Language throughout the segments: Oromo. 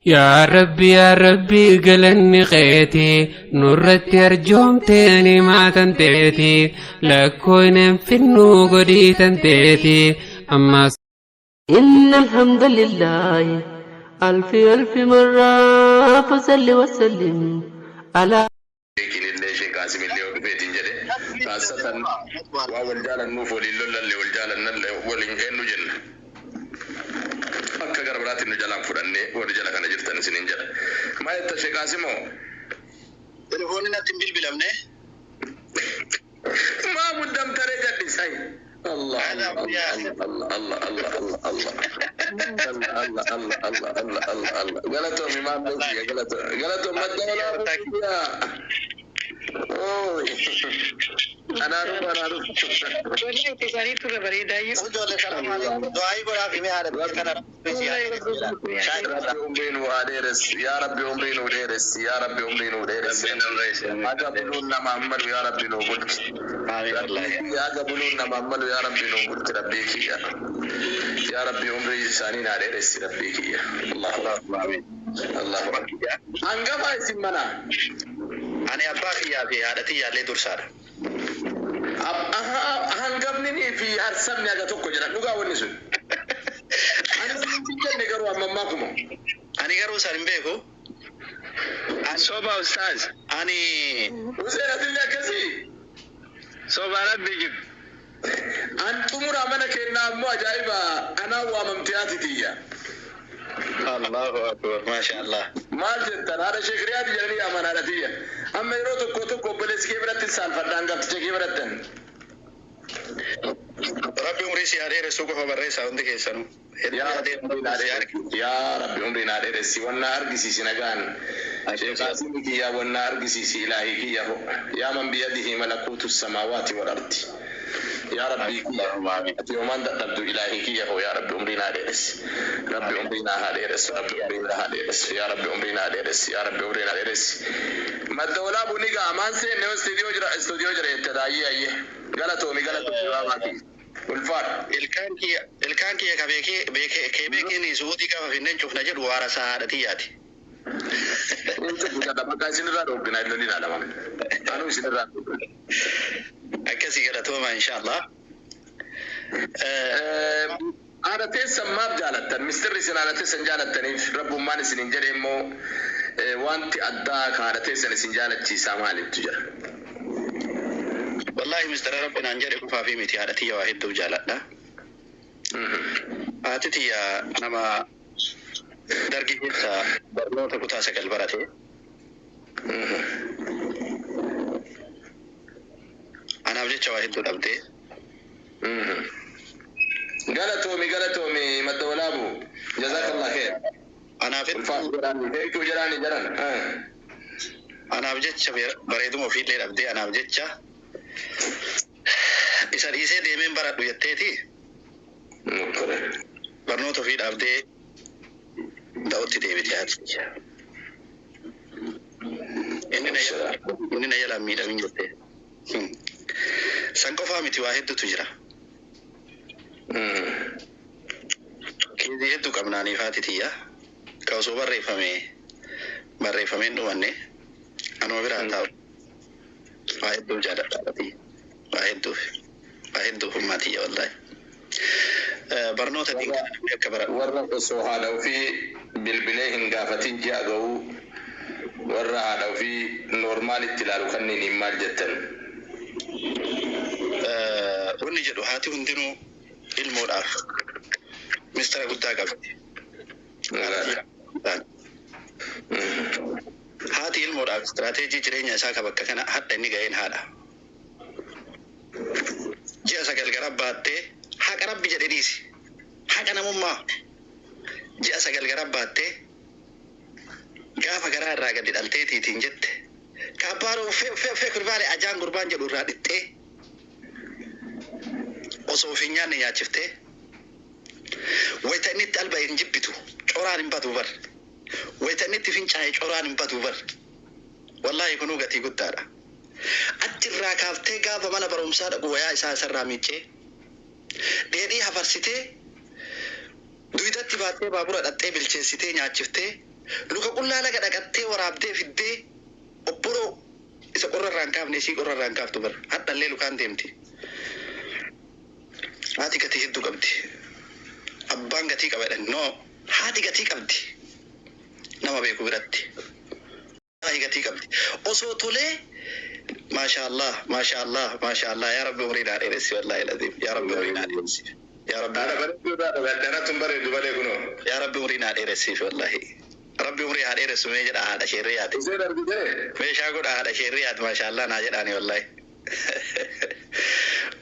يا ربي قلني قيتي نورت أرجوم تاني ما تنتيتي لكون في النوغدي تنتيتي أما إن الحمد لله ألف ألف مرة فصل وسلم على لكن اللي شيء قاسم اللي هو بيت جده خاصة والجال النوفل اللي والجال النل والإنجيل جنة أكثر قربات إنه جلام فرنة ورجال كان جرتنا سنين جل ما يتشيء قاسمه تلفوننا تنبيل بلامنه ما بدم ترجع لساي الله الله الله الله الله الله الله غلطوا مما بقي غلطوا ما الدولة أنا أعرف والله تساني ترى بريدة يسوع السلام عليكم دعائي برا في مهارة كنا يا ربي أمرين وديرس يا ربي أمرين وديرس هذا بلونا محمد يا ربي لو قلت هذا بلونا محمد يا ربي لو قلت ربيك يا ربي أمري سانين على ربيك الله الله أنقذ اسمنا أنا أباك يا في هذا تيجي على درسار هنقبني في هرسم يا جاتوكو جرا نوغا ونسو أنا سنتي نيجرو أمام ماكمو أنا كارو سالم بيكو أنا صوبا أستاذ أنا وزير الدنيا كذي صوبا ربي جب أنتم رامنا كنا مو عجائبا أنا واممتياتي تيجا الله أكبر ما شاء الله ما جنتن هذا شكريات جري أمانة تيجا أما يروتو كتو كوبلس كبرت السالفة دانغت تجيبرتن ربي أمريسي عليه رسوله فبرئيسا عندك يسنو يا ربي أمرنا درسي وانا أرجسي سنجان شيخاسمك يا وانا أرجسي إلهي يا من بيده ملكوت السماوات والأرض يا ربي يوم أن تبدو إلهي يا ربي أمرنا درس ربي أمرنا درس ربي أمرنا درس يا ربي أمرنا درس يا ربي أمرنا درس ما الدولة بنيجا أمان سي نيو استوديو جرا يتداعي أيه غلطوا جواباتي والفار الكان كي كبيك نسوتي كافينن شوفنا جد وارا سعادتياتي انت بقى ما كان سنرا روبنا لوني لا ما انا سنرا اكسي غلطوا ان شاء الله انا تسمى بجالت مستر سنانا تسنجالت رب ما نسن جريمو وانت اداك على تسن سنجالت سامالي تجر والله مستر ربنا انجري كفافي متي على تي واحد دو جالتنا اتتي يا نما درجي كتا برنو تكوتا سكل براتي انا بجي واحد دو دبدي غلطومي مدولابو جزاك الله خير انا في هيك جراني جران انا بجي بريدو مفيد لي دبدي انا بجي إسر إيسي ديمين برات ويتتي برنوتو في الأبدي داوتي ديبتي هاتي إننا يلا ميدا من جلتي سنكو فامتي واحد دو تجرى كيدي هدو كمناني فاتتي كوسو بريفمين دواني أنا براتاو واحد دو جادة قالتي واحد دو هماتي والله برنوتا دي كبر ورا سوها لو في بالبليه قافتين جاءوا ورا لو في نورمال التلال خنيني مال جتن ونجدو هاتي هندنو الموراف مستر قدا قبتي هاتي الموراف استراتيجي جرينيا ساكا بكا كان حتى نيغاين هذا جاء سكال غراب باتي حق ربي جديديسي حق انا مما جاء سكال غراب باتي غافا غرا راغا دي دالتي تنجت كابارو في كربالي اجان قربان جدو رادتي وصوفينيا نيا چفته ويتنيت البا ينجبتو چوران باتو بر ويتنيت فينچاي چوران باتو بر والله يكونوا غتي غدارا أجرّا كافتة قابا مانا برومسا قويا إساس الراميجي ديدي هفرسيتي دويدات تباتي بابورا داتي بالجيسيتي نياتشفتي luka qullaa laga dhaqattee waraabdee fiddee obboroo isa qorrarraan kaafne ishii qorrarraan kaaftu bara hadhallee lukaan deemti. Haati gatii hedduu qabdi. Abbaan gatii qabadhan no haati gatii qabdi nama beeku biratti. Haati gatii qabdi osoo tolee maashaallah maashaallah maashaallah yaa rabbi umrii naa dheeressi wallaahi laziim yaa rabbi umrii naa dheeressi yaa rabbi yaa rabbi umrii naa dheeressiif wallaahi rabbi umrii haa dheeressu mee jedha haadha sheerrii yaate meeshaa godha haadha sheerrii yaate maashaallah naa jedhaani wallaahi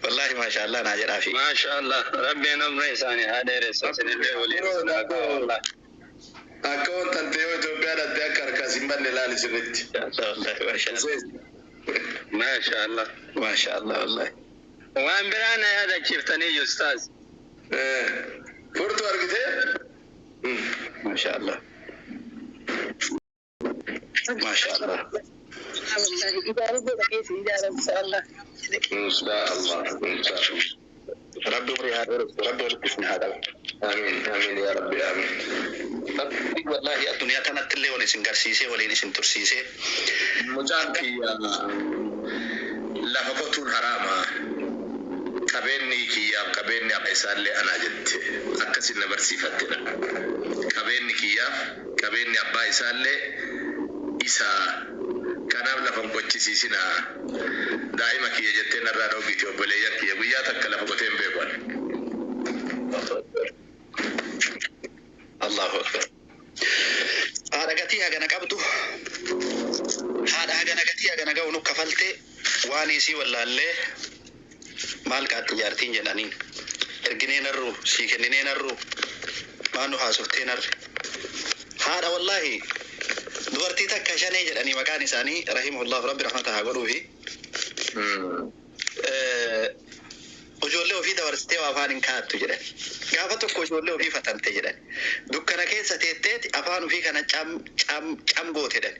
wallaahi maashaallah naa jedhaafi maashaallah rabbiin umrii isaanii haa dheeressu isinillee waliin akka wantan ta'ee Itoophiyaa dhattee akka harkaas hin banne ilaali sirriitti. maashaallah maashaallah wallaahi waan biraa na yaadachiiftanii ustaaz furtuu argitee maashaallah maashaallah rabbi umrii haa dheeressu rabbi walitti isin haa dhabu. آمين آمين يا ربي آمين. والله الدنيا كانت اللي ولا سنقرسيسي ولا سنترسيسي. مجانتي لا فقطون حراما. كبيني كيا كبيني أقيسان لي أنا جد. أكسر نبرسي فتنا. كبيني كيا كبيني أبا إسان لي إسا. كنام لفهم بتشي سينا. دائما كيا جتنا رانو بيتو بليا كيا بيا تكلا فقطين بيبان. الله أكبر. هذا قتيها جنا كبدو. هذا جنا قتيها جنا جو نكفلته وانيسي ولا له مال كاتجارتين جنانين. إرجنين الرو سيكنين الرو ما نحاسبتين الر. هذا والله دورتي تكشاني جناني مكان إنساني رحمه الله رب رحمته قلوه. وجوله في دورستي وافان كات تجري. قافته كوجوله في فتن تجري. دكانة كيسة تيت أفان في كنا كم قوت هذا.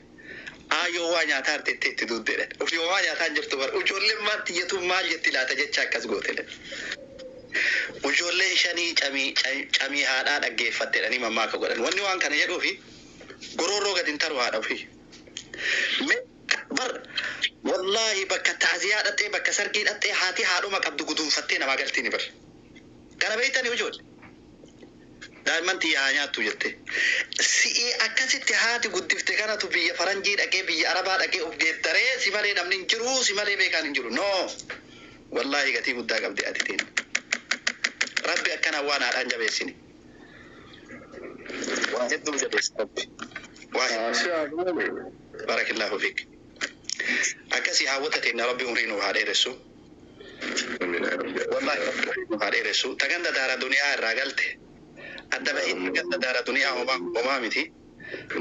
آيو وانيا ثار تيت تدود هذا. وفي وانيا ثانجر تبر. وجوله ما تيجتو مال يتلا تجت شاكس قوت هذا. وجوله شني كمي هذا أجي فتن أني ماما كقولن. وني وان كان يجو في. غرورو قدين تروح هذا في. بر والله بك تعزيات أتى بك سرقين أتى هاتي هارو ما كبدو قدوم فتينا ما قلتيني بر كان بيتني وجود دائما تيجي توجدت سي أكاسيت هاتي قدفت كنا تبي فرنجي أكيد بي عربات أكيد أبجد ترى سمالي نمن جرو سمالي بيكان جرو نو والله كتير قد قبضي أتيتين ربي أكنا وانا أنجا بيسيني واحد دوجا بيس ربي واحد بارك الله فيك أكاسي هاوتة إن ربي أمرينه هذا رسول والله هذا رسول تكن دار الدنيا الرجلت أدب إن كن دار الدنيا هما متي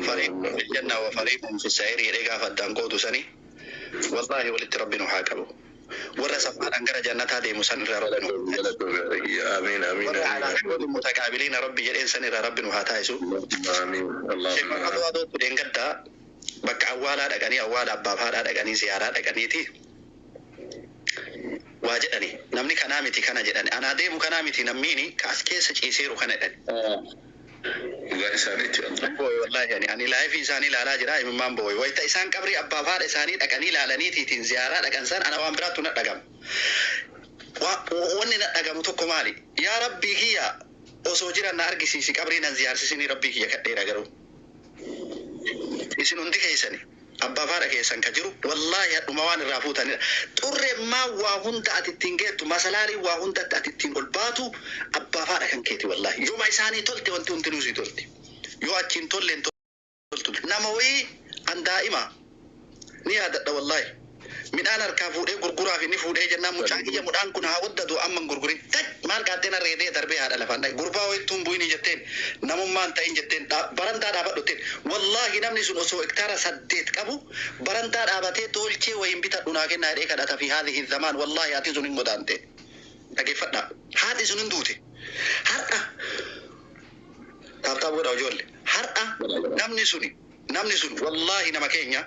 فريق في الجنة وفريق في السعير يرجع فدان سني والله ولت ربنا حاكمه ورسف على أنكر جنة هذه مسنر ربنا آمين آمين على المتقابلين ربي جل إنسان ربنا هاتايسو آمين الله هذا دينكتا بك أولا دعني أولا بابها دعني زيارة دعني تي واجدني نمني كنامتي كنا جدني أنا ديمو كنامتي نميني كاسكيس يصيروا كنا دعني لا إسانيتي والله يعني أنا لا في إنساني لا راجع من مام بوي ويت إنسان كبري أبابها إنساني دعني لا لنيتي تنزيارة دعني إنسان أنا وامبرات نتقام واني نتقام تكمالي يا ربي هي وسوجر النار كيسي كبري نزيار سيني ربي هي كتير أجرو isin hundi keessani abbaa faadha keessan ka jiru wallahi hadhuma waan irraa fuutani xurre ma waa hunda atittiin geettu masalaalii waa hunda atittiin ol baatu abbaa faadha kan keeti wallahi yooma isaanii tolte wanti hundi nuusii tolti yoo achiin tolleen toltu nama wayii an daa'ima ni yaadadha wallahi midhaan harkaa fuudhee gurguraaf inni fuudhee jennaan mucaan kiyya midhaan kun haa waddatu amman gurgurin maal qaaxxeen arreedee darbee haadha lafaan dhaye gurbaa wayittuun bu'ini jetteen namummaan ta'in jetteen barantaa dhaabadhuteen wallahi namni sun osoo hektaara 8 qabu barantaa dhaabatee tolchee wayin bitadhu naa kennaa jedhee kadhata fi haadhihi zamaan wallahi haati sun hin godaante dhageeffadha haati sun hin duute har'a taabtaa godha ijoollee har'a namni sun wallahi nama keenya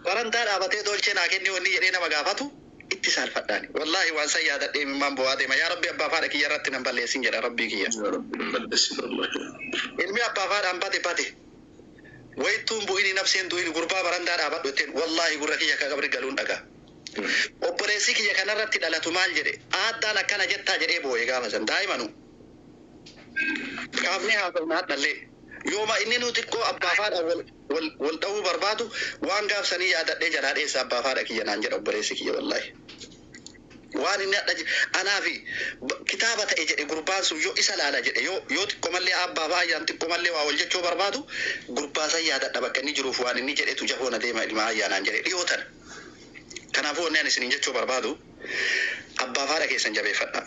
barantaa dhaabatee tolchee naa kennee wanni jedhee nama gaafatu itti saalfadhaani wallahi waan san yaadadhee mimmaan bo'aa deema yaa rabbi abbaa faadha kiyya irratti nan balleessin jedha rabbii kiyya ilmi abbaa faadhaan bate wayituun bu'ini nafseen du'ini gurbaa barandaa dhaabadhu jetteen wallaahi gurra kiyya ka qabri galuun dhagaa. Obboleessi kiyya kanarratti dhalatu maal jedhe aaddaan akkana jettaa jedhee boo'e gaafa san daa'imanu. Qaafnee haasofna hadhallee yooma inni nu xiqqoo abbaa faadha wal dha'uu barbaadu waan gaafsanii yaadadhee jalaa dheessa abbaa faadha kiyya naan jedha obboleessi kiyya wallaahi. Waan inni hadha anaafi kitaaba ta'e jedhe gurbaan sun yoo isa laala jedhe yoo xiqqoo mallee abbaa faayyaan xiqqoo mallee waa wal jechuu barbaadu gurbaa san yaadadha bakka inni jiruuf waan inni jedhetu jahoona deema ilma ayyaanaan jedhe dhiyootan. Kanaafuu onneen isiniin jechuu barbaadu abbaa faadha keessan jabeeffadha.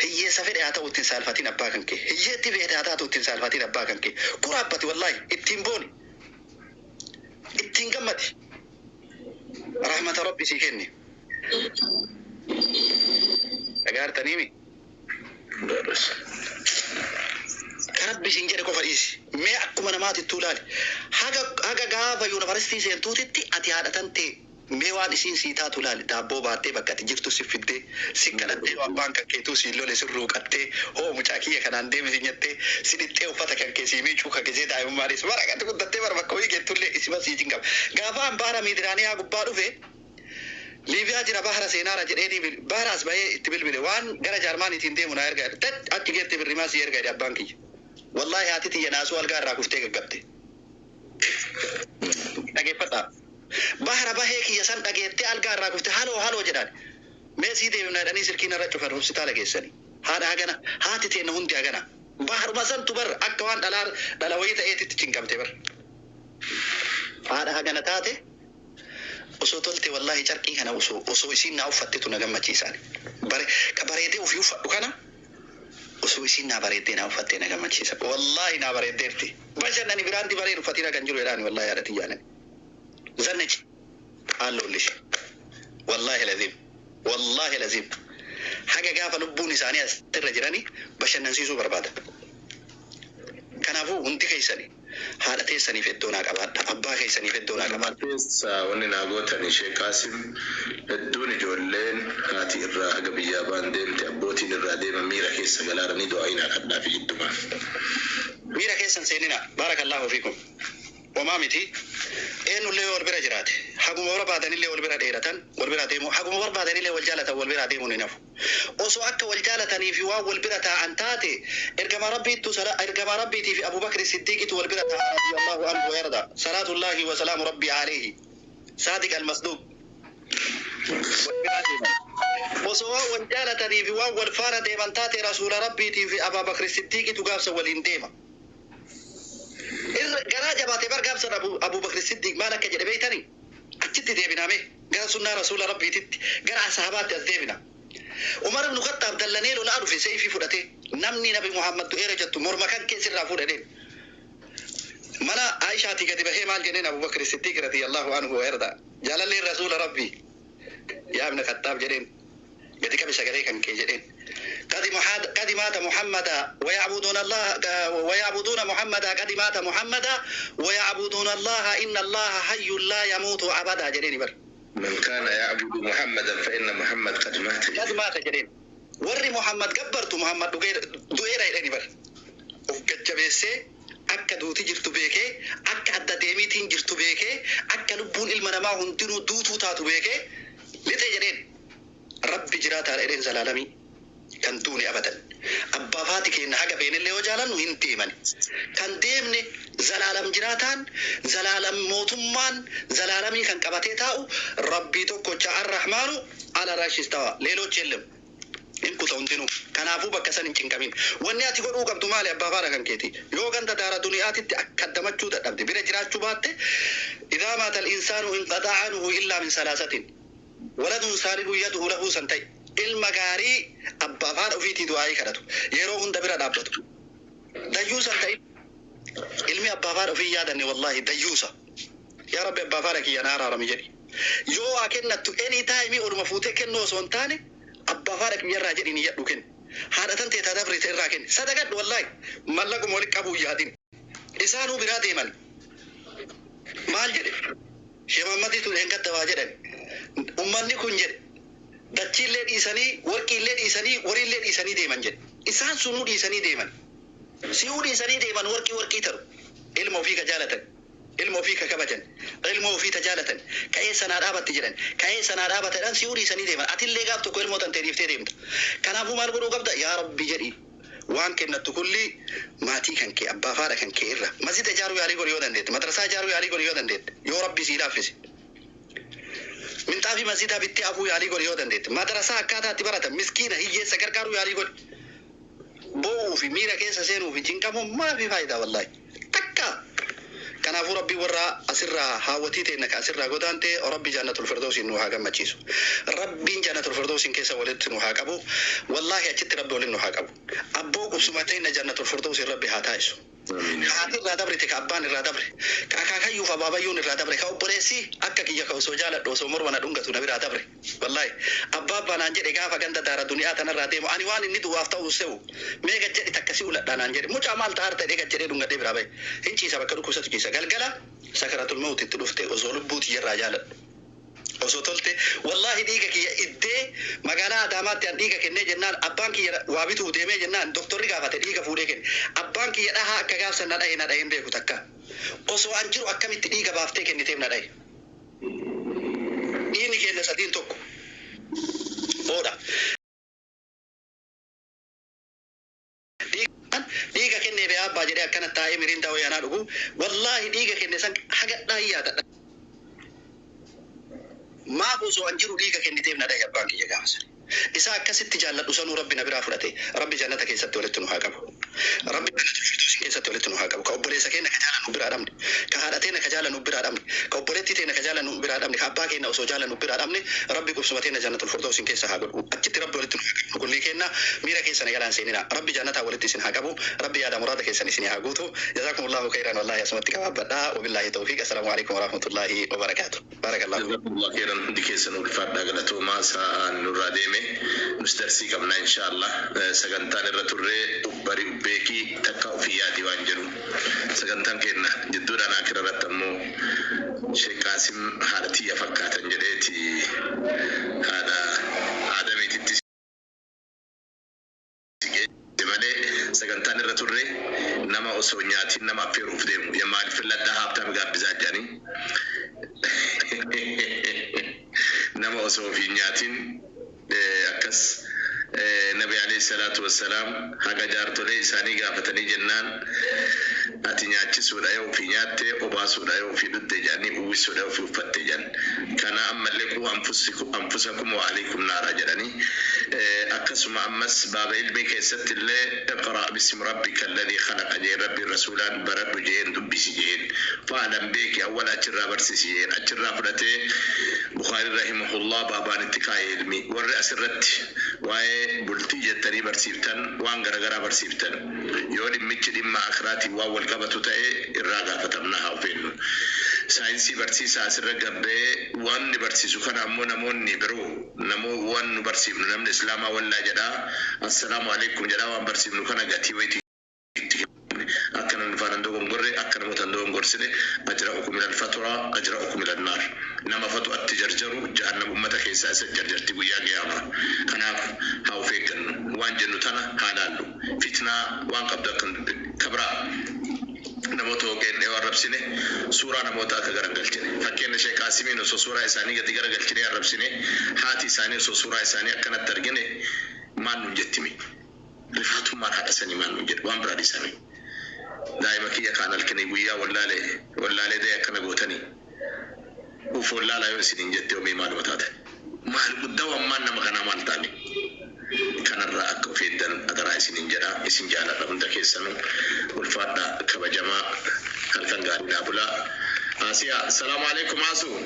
Hiyyeessa fedhe haa ta'u ittiin saalfatiin abbaa kan kee. Hiyyeetti fedhe haa ta'u ittiin saalfatiin abbaa kan kee. Kuraabbati wallaahi ittiin booni. Ittiin gammadi. Rahmata Rabbi sii kenni. Dhagaartaniimi. Karabbi siin jedhe qofa dhiisi. Mee akkuma namaatittuu ilaali. Haga gaafa yuunivarsiitii seentuutitti ati haadhatan ta'e. Mee waan isiin sii taatu ilaali daabboo baattee bakka ati jirtu si fiddee si kadhattee abbaan kan keetuu si lole si ruuqattee hoo mucaa kiyya kanaan deemisi jettee si dhixxee uffata kan kee sii miicuu kan gisee daa'imummaanis maraqatti guddattee bara bakka horii geettullee isima siitiin qaba. Gaafa baara miidiraanii haa gubbaa dhufe Liibiyaa jira bahara seenaara jedhee baharaas bahee itti bilbile waan gara jaarmaaniitiin deemu na erga achi geettee birrimaa si erga abbaan kiyya. Wallaahi haati tiyya naasuu algaa irraa kuftee gaggabte. Dhageeffadhaa. Bahara bahee kiyya san dhageettee algaa irraa kufte haloo jedhaan mee sii deemna jedhanii sirkiin irra cufan hospitaala geessanii haadha hagana haati teenna hundi hagana baharuma santu bar akka waan dhala wayii ta'eetitti cinqamte bar haadha hagana taate osoo tolte wallaahi carqii kana osoo isiin naa uffattetu na gammachiisaan bareedee ofii uffadhu kana osoo isiin naa bareeddee naa uffattee na gammachiisa wallaahi naa bareeddeerti bashannani biraanti bareedu uffatiin kan jiru jedhaan wallaahi haadhati jaanan. زنج قالوا ليش والله العظيم حاجه قافه لبوني ثانيه ترجراني باش ننسيسو برباده كنافو انت كيسني هذا تيسني في الدونا قبات ابا كيسني في الدونا قبات تيس وننا غوتني شيخ قاسم الدوني جولين هاتي الرا قبيا باندين تابوتي الرادي ميرا كيس غلارني دعينا قدنا في الدمان ميرا كيسن سيننا بارك الله فيكم وما متي إنه اللي هو البرا جرات حكم ورا بعدين اللي هو البرا ديرتان والبرا ديمو حكم ورا بعدين اللي هو الجالة والبرا ديمو نينفو وسواك والجالة تاني في واو والبرا تا أنتاتي إرجع ربي تسلا إرجع ربي تي في أبو بكر الصديق والبرا تا رضي الله عنه ويرضى صلاة الله وسلام ربي عليه صادق المصدوق وسواء والجالة تاني في واو والفارة ديمانتاتي رسول ربي تي في أبو بكر الصديق تقابس والإنديمة قرا جباتي برقام سر أبو بكر الصديق مالك جربي تاني أجت ديبنا مي قال سنة رسول ربي تت قرا صحابات الديبنا عمر بن الخطاب دلني له نعرف في سيفي فرته نمني نبي محمد إيرجت مرمكان كسر رافودين منا عائشة تيجي به مال جنين أبو بكر الصديق رضي الله عنه ويرضى جلال لي رسول ربي يا ابن الخطاب جنين قد كم شجري كان كجنين قد مات محمد ويعبدون الله ويعبدون محمد قد مات محمد ويعبدون الله إن الله حي لا يموت أبدا جرين بر من كان يعبد محمدا فإن محمد قد مات جرين ور محمد كبرت محمد دوير إلى بر وكجبسه أكا دوتي جرتو بيكي أكا أدى ديميتين جرتو بيكي أكا لبون المنما هنتنو دوتو تاتو بيكي لتجرين رب جرات على إلين زلالمي kan duuni abadan abbaa faati keenya haga feenillee yoo jaalannu hin deemani kan deemne zalaalam jiraataan zalaalam mootummaan zalaalamii kan qabatee taa'u rabbii tokkocha arrahmaanu ala rashistawa leeloochi ellem in kuta hundinuu kanaafuu bakka san hin cinqamin wanni ati godhuu qabdu maali abbaa faadha kan keeti yoo ganda daara duniyaatitti akkaddamachuu dadhabde bira jiraachuu baatte idaa maata al-insaanu inqadaa anhu illaa min salaasatin waladun saalihu yaduhu lahu santai ilma gaarii abbaa faadha ofiitii du'aayii kadhatu yeroo hunda bira dhaabbatu dayyuusan ta'in ilmi abbaa faadha ofii yaadanne wallaahi dayyuusa yaa rabbi abbaa faadha kiyya na araarami jedhi yoo haa kennattu any time oluma fuutee kennoo osoo hin taane abbaa faadha kiyyarraa jedhin yadhu kenni haadhatan teetaa dabrite irraa kenni sadagadhu wallaahi mallaquma walitti qabuu yaadin isaanuu biraa deeman maal jedhe shemammatiitu dheengadda waa jedhan ummanni kun jedhe dachiillee dhiisanii warqiillee dhiisanii wariillee dhiisanii deeman jedhe isaan sunuu dhiisanii deeman si'uu dhiisanii deeman warqii ta'u ilma ofii ka jaalatan ilmoo fi kakabajan ilmoo fi tajalatan ka'ee sanaa dhaabatti jedhan ka'ee sanaa dhaabatadhaan si urii sanii deeman atillee gaaf tokko ilmoo tantee dhiiftee deemta kanaafuu maal godhuu qabda yaa rabbi jedhi waan kennattu kulli maatii kan kee abbaa faadha kan kee irra masjida ijaaruu yaalii godhu yoo dandeette madrasaa ijaaruu yaalii godhu yoo dandeette yoo rabbi sii laaffise minxaafii masjidaa bittee afuu yaalii godhu yoo dandeette madrasaa akkaataatti baratan miskiina hiyyeessa gargaaruu yaalii godhu bo'uu fi miira keessa seenuu fi cinqamuu maafi faayidaa wallaahi takka kanaafuu rabbi warra asirraa haawwatii ta'e naka asirraa godaante rabbi jannatul firdawsiin nu haa gammachiisu rabbiin jannatul firdawsiin keessa walitti nu haa qabu wallaahi achitti rabbi waliin nu haa qabu abboo qubsuma ta'e jannatul firdawsiin rabbi haa taasisu haati irraa dabrite ka abbaan irraa dabre ka akaakayyuu fi abaabayyuun irraa dabre ka obboleessi akka kiyya ka osoo jaaladhu osoo morma na dhungatu na biraa dabre wallaahi abbaa abbaanaan jedhe gaafa ganda daara duniyaa tanarraa deemu ani waan inni du'aaf ta'u se'u mee gajjedhi takkasii uladhaanaan jedhe mucaa maal ta'ar ta'e gajjedhee dhungadhee biraa bahe hin ciisa bakka dhukkubsatu ciisa galgala sakaratul mawt itti dhufte osoo lubbuuti irraa jaaladhu osoo tolte wallahi dhiiga kiyya iddee magaalaa Adaamaatti an dhiiga kennee jennaan abbaan kiyya waa bituu deemee jennaan doktorri gaafate dhiiga fuudhee kenne abbaan kiyya dhahaa akka gaafsan na dhaheen beeku takka osoo an jiru akkamitti dhiiga baaftee kenniteef na dhahe dhiigni keenya sadiin tokko oodha dhiiga kennee bee abbaa jedhee akkana taa'ee miriindaa wayyaanaa dhugu wallahi dhiiga kenne san hagadhaa hiyyaatadha maaf osoo an jiru dhiiga kenniteef na dhahe abbaan kiyya gaafsan isa akkasitti jaalladhu sanuu rabbi na biraa fudhate rabbi jannata keessatti walitti nu haa qabu rabbi jannata keessatti walitti nu haa qabu ka obboleessa keenya ka jaalannu biraa dhabne ka haadha teenya ka jaalannu biraa dhabne ka obboleettii teenya ka jaalannu biraa dhabne ka abbaa keenya osoo jaalannu biraa dhabne rabbi qubsuma teenya jannatul firdawsiin keessa haa godhu achitti rabbi walitti nu haa qabu kulli keenya miira keessan galaan seenina rabbi jannataa walitti isin haa qabu rabbi yaada muraada keessan isin haa guutu jazakumullahu khairan wallahi asumatti qabaabadha wabillahi tawfiq assalamu alaikum warahmatullahi wabarakatuh barakallahu jazakumullahu khairan hundi keessan ulfaadhaa galatoomaa sa'aan nurraa deeme نسترسي قبلنا إن شاء الله سجنتان الرتورة باري بيكي تكاو في يادي وانجلو سجنتان كنا جدود أنا كرر تمو شيخ قاسم حالتي يفكات انجليتي هذا عدمي تتسي مالي سجنتان الرتورة نما أسونياتي نما فيروف ديم يمال في الله دهاب تبغى بزاجاني نما أسونياتين akkas nabi alayhi salatu wassalam haga jaartolee isaanii gaafatanii jennaan ati nyaachisuudha yoo fi nyaatte obaasuudha yoo fi dhudde jedhanii uwwisuudha yoo fi uffatte jedhan kana ammallee qu anfusakum wa alaykum naara jedhanii akkasuma ammas baaba ilmii keessatti illee iqra bismi rabbika alladhi khalaqa jee rabbi rasuulaan baradhu jeen dubbisi jeen faalan beeki awwala achirraa barsisi jeen achirraa fudhatee Bukhari rahimahullah baabaan itti kaa'ee ilmi warri asirratti waa'ee bultii jettanii barsiiftan waan garagaraa barsiiftan yoo dhimmichi dhimma akiraatii waan wal qabatu ta'e irraa gaafatamna haa ufeennu saayinsii barsiisaa asirra gabbee waan ni barsiisu kana ammoo namoonni biroo namoo waan nu barsiifnu namni islaamaa wallaa jedhaa assalaamu alaikum jedhaa waan barsiifnu kana gatii wayitii akkana nufaanan dogongorre akkana mutan dogongorsine ajra'ukum ilal fatra ajra'ukum ilal naar nama fatu atti jarjaru jahannam ummata keessaa isa jarjarti guyyaa qiyaamaa kanaaf haa of eeggannu waan jennu tana haa laallu fitnaa waan qabdu akkan kabraa namoota ogeenne waan rabsine suuraa namoota akka garagalchine fakkeenya Sheekh Qaasimiin osoo suuraa isaanii gadi garagalchine arrabsine haati isaanii osoo suuraa isaanii akkanatti argine maal nun jettimi rifaatummaan haadhasanii maal nun jedhu waan biraa dhiisanii daa'ima kiyya kaan halkanii guyyaa wallaalee dee akkana gootanii uf wallaalaa yoo isiniin jettee omii maaluma taate maal guddaa wammaan nama kanaa maal taane kanarraa akka of eegdan adaraa isiniin jedha isin jaaladha hunda keessanuu ulfaadha kabajamaa halkan gaariidhaa bulaa Asiyaa assalaamu alaikum Asuu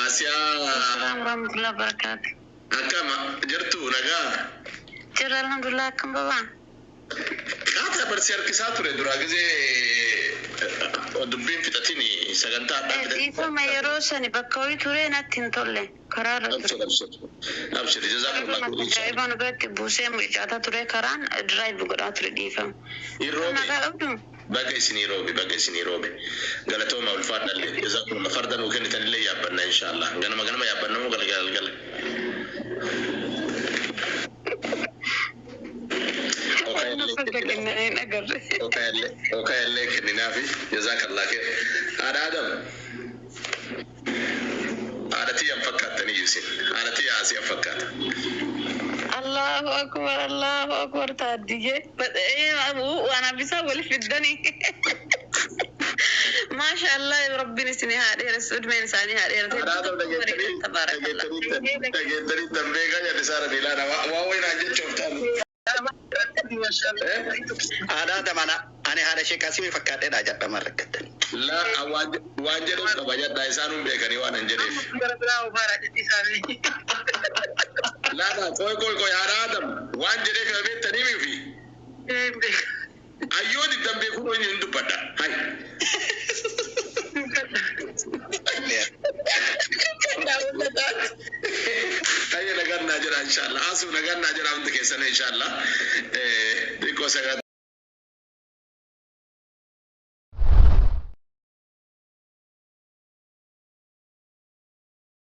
Asiyaa warahmatullahi wabarakatuh akkama jirtu nagaa jira alhamdulillah akkam baba kaata barsi harkisaa ture duraa gisee dubbiin fixatini sagantaa adda dhiifama yeroo sani bakka ho'i ture natti hin tolle karaarra ture abshir jazakumullahu ibaan irratti buusee mucaata ture karaan diraayiv godhaa ture dhiifama baga isinii roobe galatooma ulfaadhalle jazakumullahu fardan uu kennitanillee yaabbanna inshallah ganama yaabbannamu galgala okay اوكي لك نافي جزاك الله خير هذا ادم هذا تي فكرتني يوسف هذا تي اسيا فكرت الله أكبر تاديه وأنا بسوي في الدنيا ما شاء الله ربنا يسني هذه السود ما ينساني هذه تبارك الله تجدري تنبيغا يا رسالة ديلانا وين أجد شفتان هذا أنا هذا شيء كاسي مفكر إذا جت مرة لا واجد وتبجت دايسانو بيكني وانا نجريف لا كوي هذا آدم وان جريف أبيت تنيمي في أيوة دي تنبيه كوني يندو بدا هاي هاي نجار ناجر إن شاء الله آسف نجار ناجر عندك إنسان إن شاء الله ديكو سكت